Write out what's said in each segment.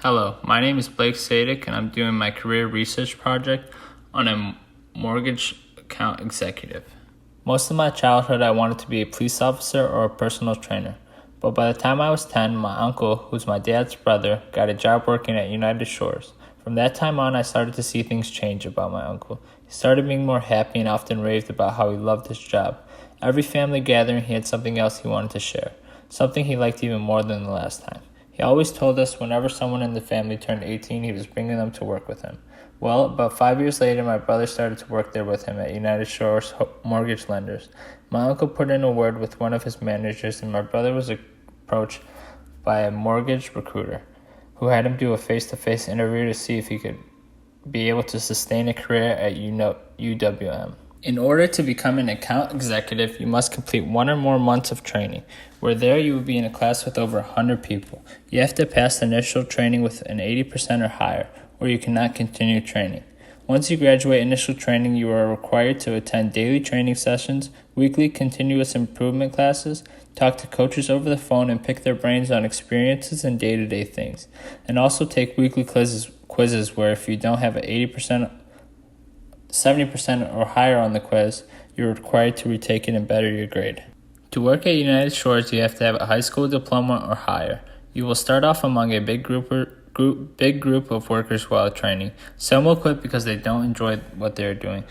Hello, my name is Blake Sadik, and I'm doing my career research project on a mortgage account executive. Most of my childhood, I wanted to be a police officer or a personal trainer. But by the time I was 10, my uncle, who's my dad's brother, got a job working at United Shores. From that time on, I started to see things change about my uncle. He started being more happy and often raved about how he loved his job. Every family gathering, he had something else he wanted to share, something he liked even more than the last time. He always told us whenever someone in the family turned 18, he was bringing them to work with him. Well, about 5 years later, my brother started to work there with him at United Shores Mortgage Lenders. My uncle put in a word with one of his managers, and my brother was approached by a mortgage recruiter who had him do a face-to-face interview to see if he could be able to sustain a career at UWM. In order to become an account executive, you must complete 1 or more months of training. Where there, you will be in a class with over 100 people. You have to pass the initial training with an 80% or higher, or you cannot continue training. Once you graduate initial training, you are required to attend daily training sessions, weekly continuous improvement classes, talk to coaches over the phone and pick their brains on experiences and day-to-day things, and also take weekly quizzes where if you don't have an 80%, 70% or higher on the quiz, you're required to retake it and better your grade. To work at United Shores, you have to have a high school diploma or higher. You will start off among a big group of workers while training. Some will quit because they don't enjoy what they are doing,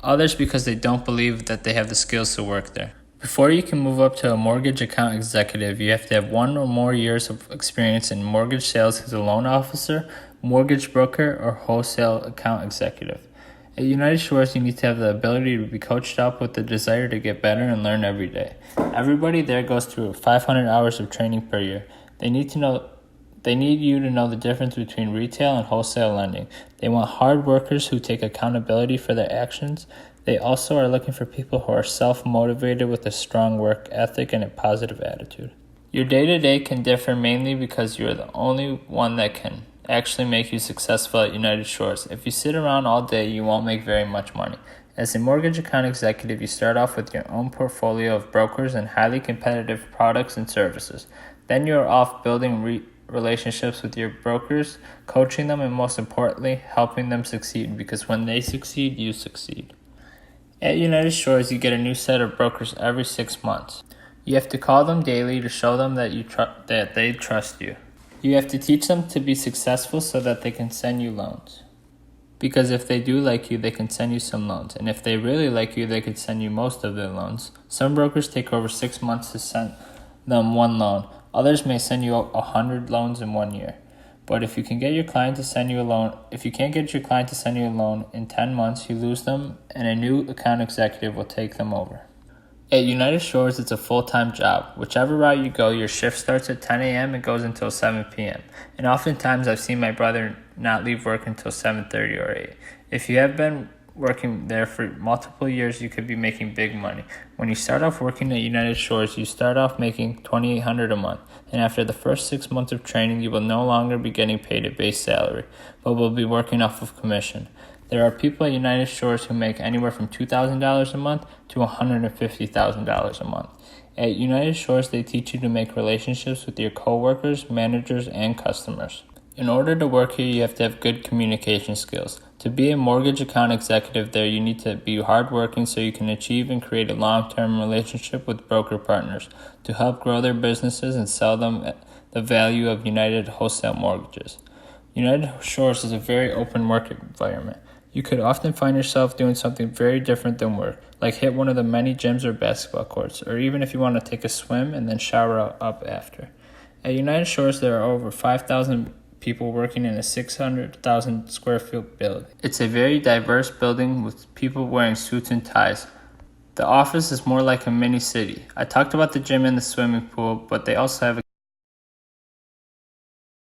others because they don't believe that they have the skills to work there. Before you can move up to a mortgage account executive, you have to have 1 or more years of experience in mortgage sales as a loan officer, mortgage broker, or wholesale account executive. At United Shores, you need to have the ability to be coached up with the desire to get better and learn every day. Everybody there goes through 500 hours of training per year. They need you to know the difference between retail and wholesale lending. They want hard workers who take accountability for their actions. They also are looking for people who are self-motivated with a strong work ethic and a positive attitude. Your day-to-day can differ mainly because you are the only one that can actually make you successful at United Shores. If you sit around all day, you won't make very much money. As a mortgage account executive, you start off with your own portfolio of brokers and highly competitive products and services. Then you are off building relationships with your brokers, coaching them, and most importantly, helping them succeed, because when they succeed, you succeed. At United Shores, you get a new set of brokers every 6 months. You have to call them daily to show them that they trust you. You have to teach them to be successful so that they can send you loans. Because if they do like you, they can send you some loans. And if they really like you, they could send you most of their loans. Some brokers take over 6 months to send them 1 loan. Others may send you 100 loans in 1 year. But if you can't get your client to send you a loan in 10 months, you lose them and a new account executive will take them over. At United Shores, it's a full-time job. Whichever route you go, your shift starts at 10 a.m. and goes until 7 p.m. And oftentimes I've seen my brother not leave work until 7:30 or 8. If you have been working there for multiple years, you could be making big money. When you start off working at United Shores, you start off making $2,800 a month. And after the first 6 months of training, you will no longer be getting paid a base salary, but will be working off of commission. There are people at United Shores who make anywhere from $2,000 a month to $150,000 a month. At United Shores, they teach you to make relationships with your coworkers, managers, and customers. In order to work here, you have to have good communication skills. To be a mortgage account executive there, you need to be hardworking so you can achieve and create a long-term relationship with broker partners to help grow their businesses and sell them the value of United Wholesale Mortgages. United Shores is a very open work environment. You could often find yourself doing something very different than work, like hit one of the many gyms or basketball courts, or even if you want to take a swim and then shower up after. At United Shores, there are over 5,000 people working in a 600,000 square foot building. It's a very diverse building with people wearing suits and ties. The office is more like a mini city. I talked about the gym and the swimming pool, but they also have